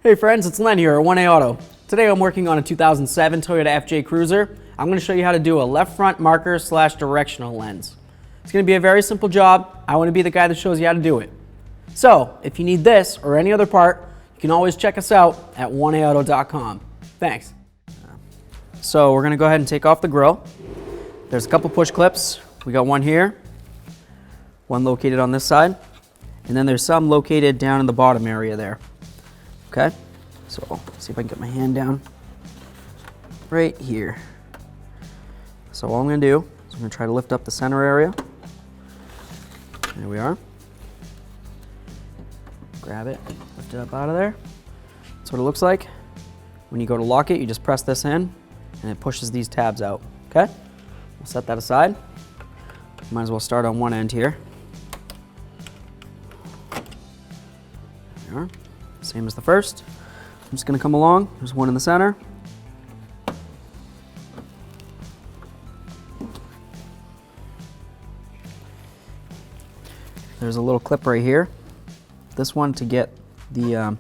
Hey friends, it's Len here at 1A Auto. Today I'm working on a 2007 Toyota FJ Cruiser. I'm going to show you how to do a left front marker / directional lens. It's going to be a very simple job. I want to be the guy that shows you how to do it. So if you need this or any other part, you can always check us out at 1aauto.com. Thanks. So we're going to go ahead and take off the grill. There's a couple push clips. We got one here, one located on this side, and then there's some located down in the bottom area there. Okay, so let's see if I can get my hand down right here. So all I'm going to do is I'm going to try to lift up the center area. There we are. Grab it, lift it up out of there. That's what it looks like. When you go to lock it, you just press this in and it pushes these tabs out. Okay, we'll set that aside. Might as well start on one end here. There we are. Same as the first. I'm just going to come along. There's one in the center. There's a little clip right here. This one, to get the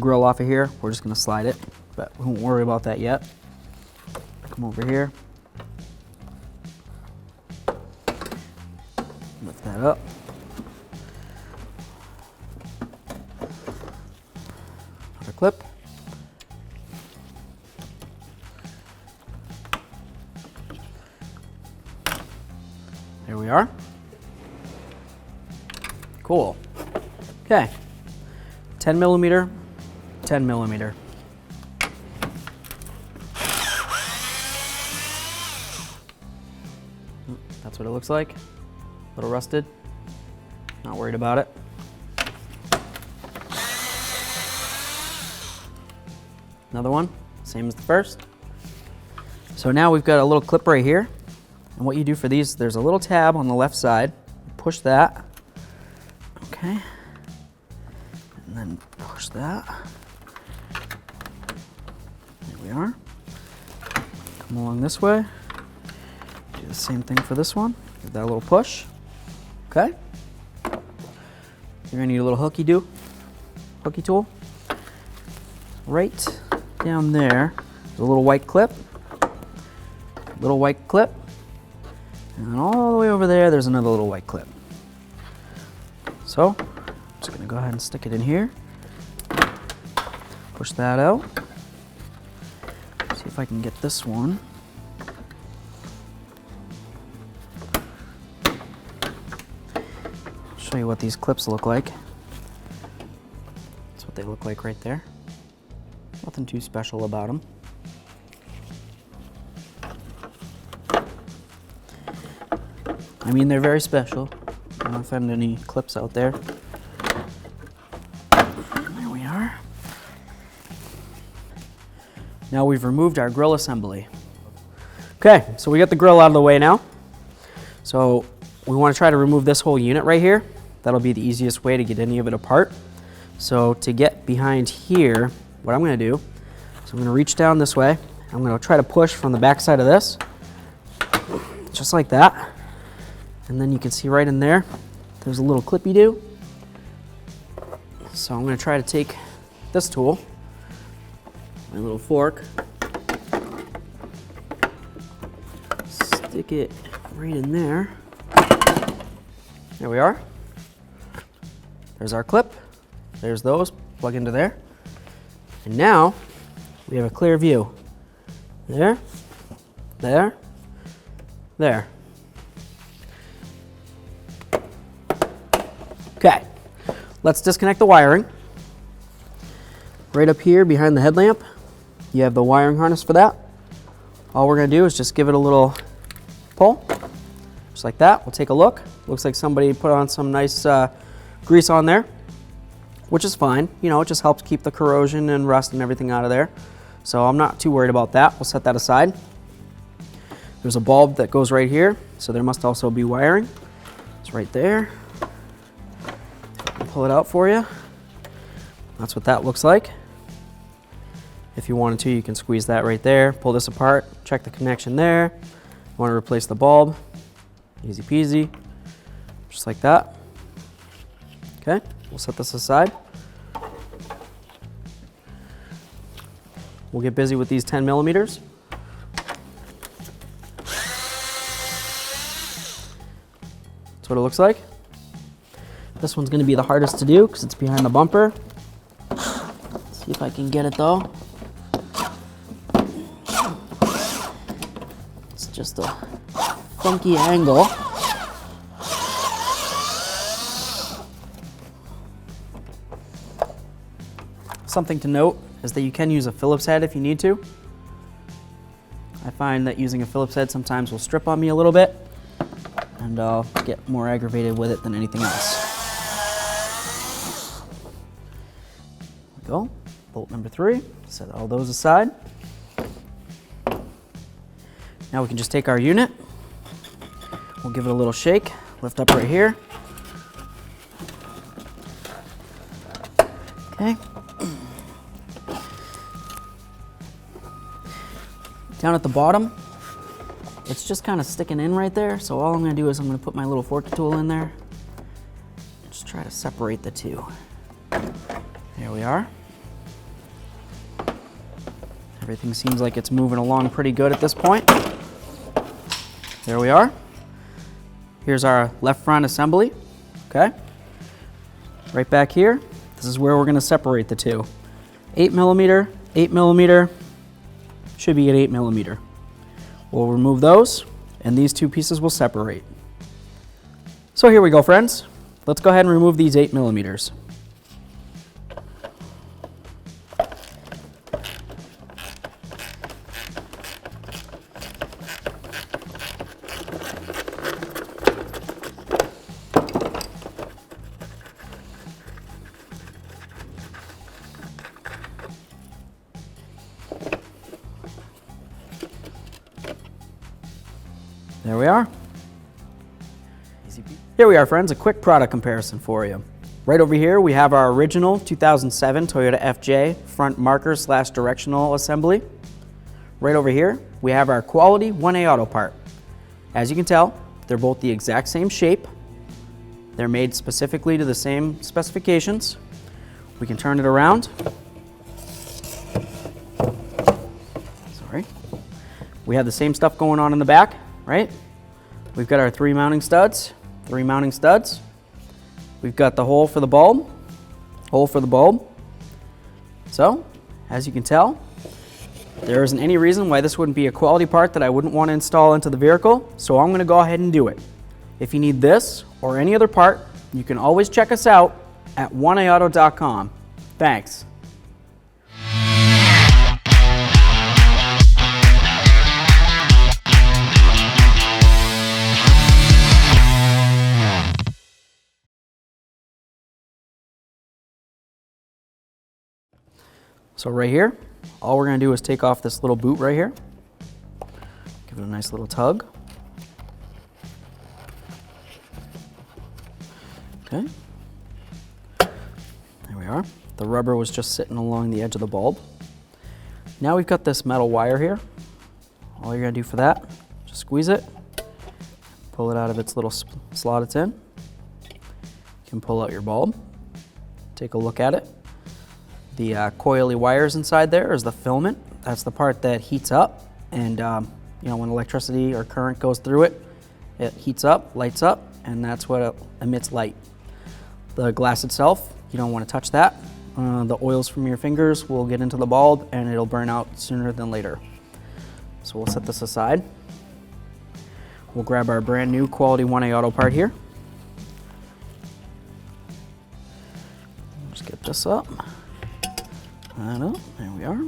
grill off of here, we're just going to slide it, but we won't worry about that yet. Come over here. Lift that up. Clip. There we are. Cool. Okay. 10 millimeter, 10 millimeter. That's what it looks like. A little rusted. Not worried about it. Another one, same as the first. So now we've got a little clip right here. And what you do for these, there's a little tab on the left side. Push that. Okay. And then push that. There we are. Come along this way. Do the same thing for this one. Give that a little push. Okay. You're gonna need a little hooky tool. Right down there, there's a little white clip, and then all the way over there, there's another little white clip. So, I'm just gonna go ahead and stick it in here, push that out, see if I can get this one. I'll show you what these clips look like. That's what they look like right there. Nothing too special about them. I mean, they're very special. I don't find any clips out there. There we are. Now we've removed our grill assembly. Okay, so we got the grill out of the way now. So we want to try to remove this whole unit right here. That'll be the easiest way to get any of it apart. So to get behind here, what I'm going to do is I'm going to reach down this way. I'm going to try to push from the back side of this, just like that. And then you can see right in there, there's a little clippy-do. So I'm going to try to take this tool, my little fork, stick it right in there. There we are. There's our clip. There's those, plug into there. And now we have a clear view. There, there, there. Okay, let's disconnect the wiring. Right up here behind the headlamp, you have the wiring harness for that. All we're gonna do is just give it a little pull, just like that. We'll take a look. Looks like somebody put on some nice grease on there, which is fine. You know, it just helps keep the corrosion and rust and everything out of there. So I'm not too worried about that. We'll set that aside. There's a bulb that goes right here, so there must also be wiring. It's right there. I'll pull it out for you. That's what that looks like. If you wanted to, you can squeeze that right there, pull this apart, check the connection there. Want to replace the bulb, easy peasy, just like that. Okay, we'll set this aside. we'll get busy with these 10 millimeters. That's what it looks like. This one's gonna be the hardest to do because it's behind the bumper. Let's see if I can get it though. It's just a funky angle. Something to note is that you can use a Phillips head if you need to. I find that using a Phillips head sometimes will strip on me a little bit, and I'll get more aggravated with it than anything else. There we go. Bolt number 3. Set all those aside. Now we can just take our unit. We'll give it a little shake. Lift up right here. Okay. Down at the bottom, it's just kind of sticking in right there. So all I'm going to do is I'm going to put my little fork tool in there. Just try to separate the two. There we are. Everything seems like it's moving along pretty good at this point. There we are. Here's our left front assembly. Okay. Right back here, this is where we're going to separate the two. 8 millimeter, 8 millimeter. Should be at 8 millimeter. We'll remove those, and these two pieces will separate. So here we go, friends. Let's go ahead and remove these 8 millimeters. There we are. Here we are, friends, a quick product comparison for you. Right over here, we have our original 2007 Toyota FJ front marker / directional assembly. Right over here, we have our quality 1A auto part. As you can tell, they're both the exact same shape. They're made specifically to the same specifications. We can turn it around. Sorry. We have the same stuff going on in the back, right? We've got our 3 mounting studs. We've got the hole for the bulb. So, as you can tell, there isn't any reason why this wouldn't be a quality part that I wouldn't want to install into the vehicle, so I'm going to go ahead and do it. If you need this or any other part, you can always check us out at 1aauto.com. Thanks. So right here, all we're going to do is take off this little boot right here. Give it a nice little tug. Okay. There we are. The rubber was just sitting along the edge of the bulb. Now we've got this metal wire here. All you're going to do for that, just squeeze it, pull it out of its little slot it's in. You can pull out your bulb, take a look at it. The coily wires inside there is the filament. That's the part that heats up, and you know, when electricity or current goes through it, it heats up, lights up, and that's what emits light. The glass itself, you don't want to touch that. The oils from your fingers will get into the bulb and it'll burn out sooner than later. So we'll set this aside. We'll grab our brand new quality 1A auto part here. Just get this up. There we are.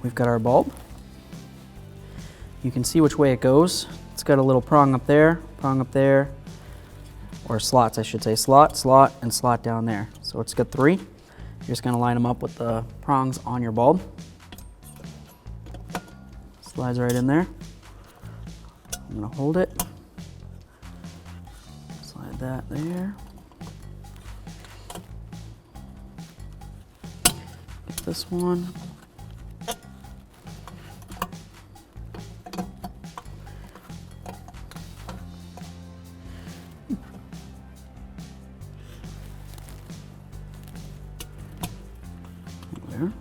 We've got our bulb. You can see which way it goes. It's got a little prong up there, or slots I should say, slot, and slot down there. So it's got 3. You're just gonna line them up with the prongs on your bulb. Slides right in there. I'm gonna hold it. Slide that there. This one. There.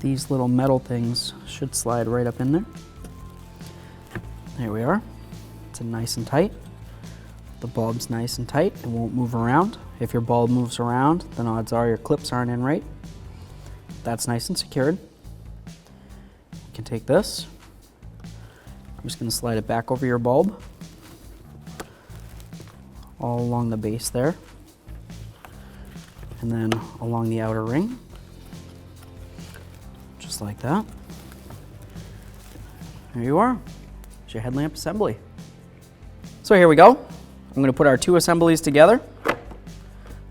these little metal things should slide right up in there. There we are. It's nice and tight. The bulb's nice and tight. It won't move around. If your bulb moves around, then odds are your clips aren't in right. That's nice and secured. You can take this. I'm just going to slide it back over your bulb, all along the base there, and then along the outer ring, just like that. There you are. It's your headlamp assembly. So here we go. I'm going to put our 2 assemblies together,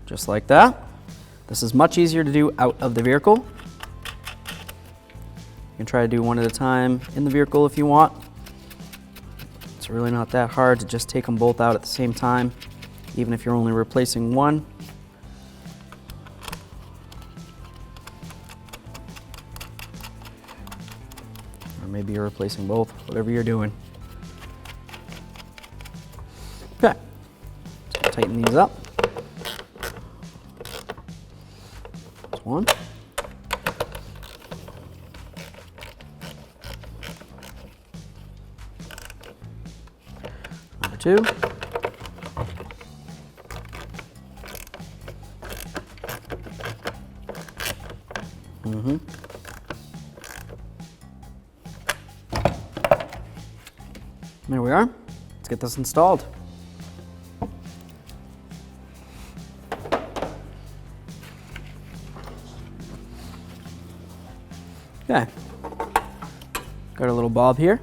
just like that. This is much easier to do out of the vehicle. You can try to do one at a time in the vehicle if you want. It's really not that hard to just take them both out at the same time, even if you're only replacing one. Or maybe you're replacing both, whatever you're doing. Okay, so tighten these up. That's one. Number 2. There we are. Let's get this installed. Okay. Got a little bulb here.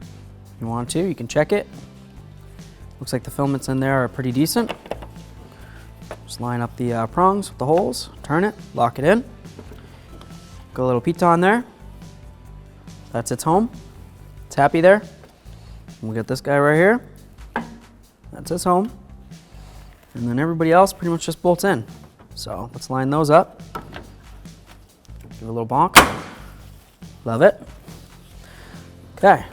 If you want to, you can check it. Looks like the filaments in there are pretty decent. Just line up the prongs with the holes, turn it, lock it in. Got a little piton there. That's its home. It's happy there. We'll get this guy right here. That's its home. And then everybody else pretty much just bolts in. So let's line those up. Give it a little bonk. Love it. Okay.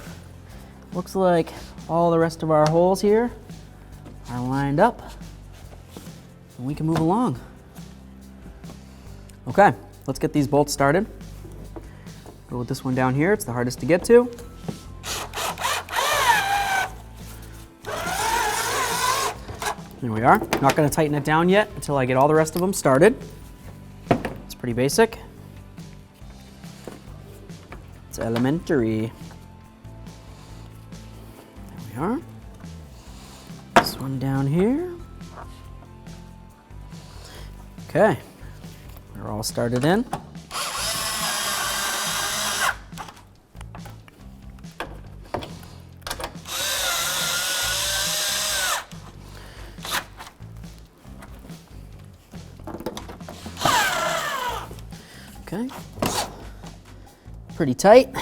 Looks like all the rest of our holes here are lined up. And we can move along. Okay, let's get these bolts started. Go with this one down here. It's the hardest to get to. There we are. Not going to tighten it down yet until I get all the rest of them started. It's pretty basic. It's elementary. There we are. This one down here. Okay. They're all started in. Okay, pretty tight.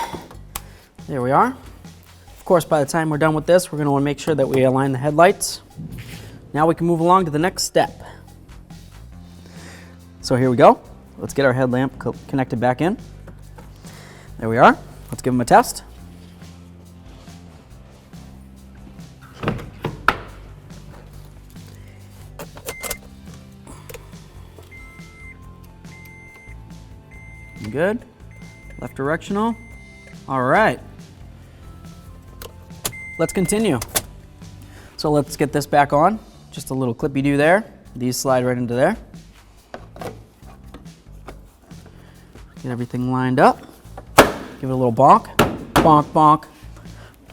There we are. Of course, by the time we're done with this, we're going to want to make sure that we align the headlights. Now we can move along to the next step. So here we go. Let's get our headlamp connected back in. There we are. Let's give them a test. Good. Left directional. All right. Let's continue. So let's get this back on. Just a little clippy do there. These slide right into there. Get everything lined up. Give it a little bonk. Bonk, bonk.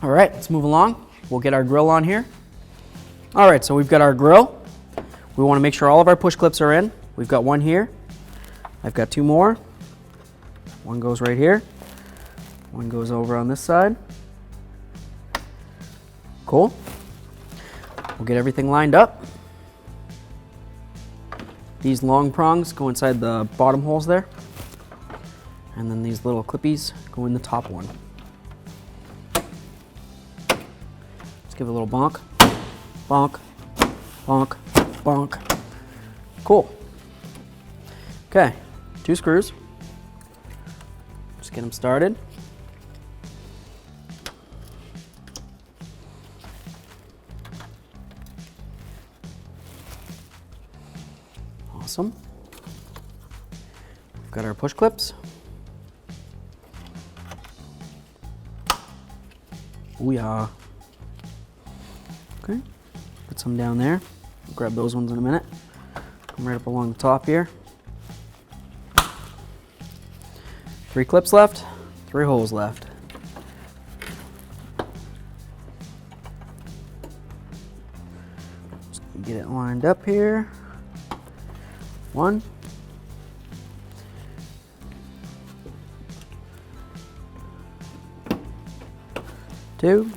All right, let's move along. We'll get our grill on here. All right, so we've got our grill. We want to make sure all of our push clips are in. We've got one here. I've got 2 more. One goes right here. One goes over on this side. Cool. We'll get everything lined up. These long prongs go inside the bottom holes there. And then these little clippies go in the top one. Let's give it a little bonk. Bonk. Bonk. Bonk. Cool. Okay, 2 screws. Just get them started. Awesome. We've got our push clips. Oh yeah. Okay, put some down there. I'll grab those ones in a minute. Come right up along the top here. 3 clips left, 3 holes left. Just get it lined up here. 1. 2.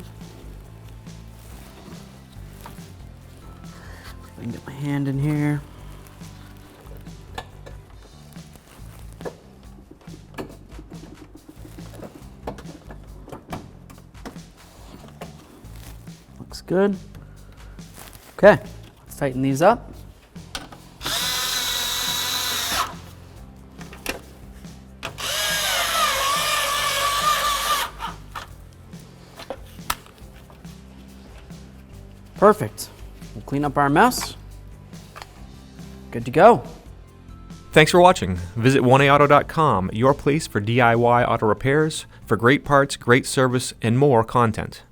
I can get my hand in here. Looks good. Okay, let's tighten these up. Perfect. We'll clean up our mess. Good to go. Thanks for watching. Visit 1aauto.com, your place for DIY auto repairs, for great parts, great service, and more content.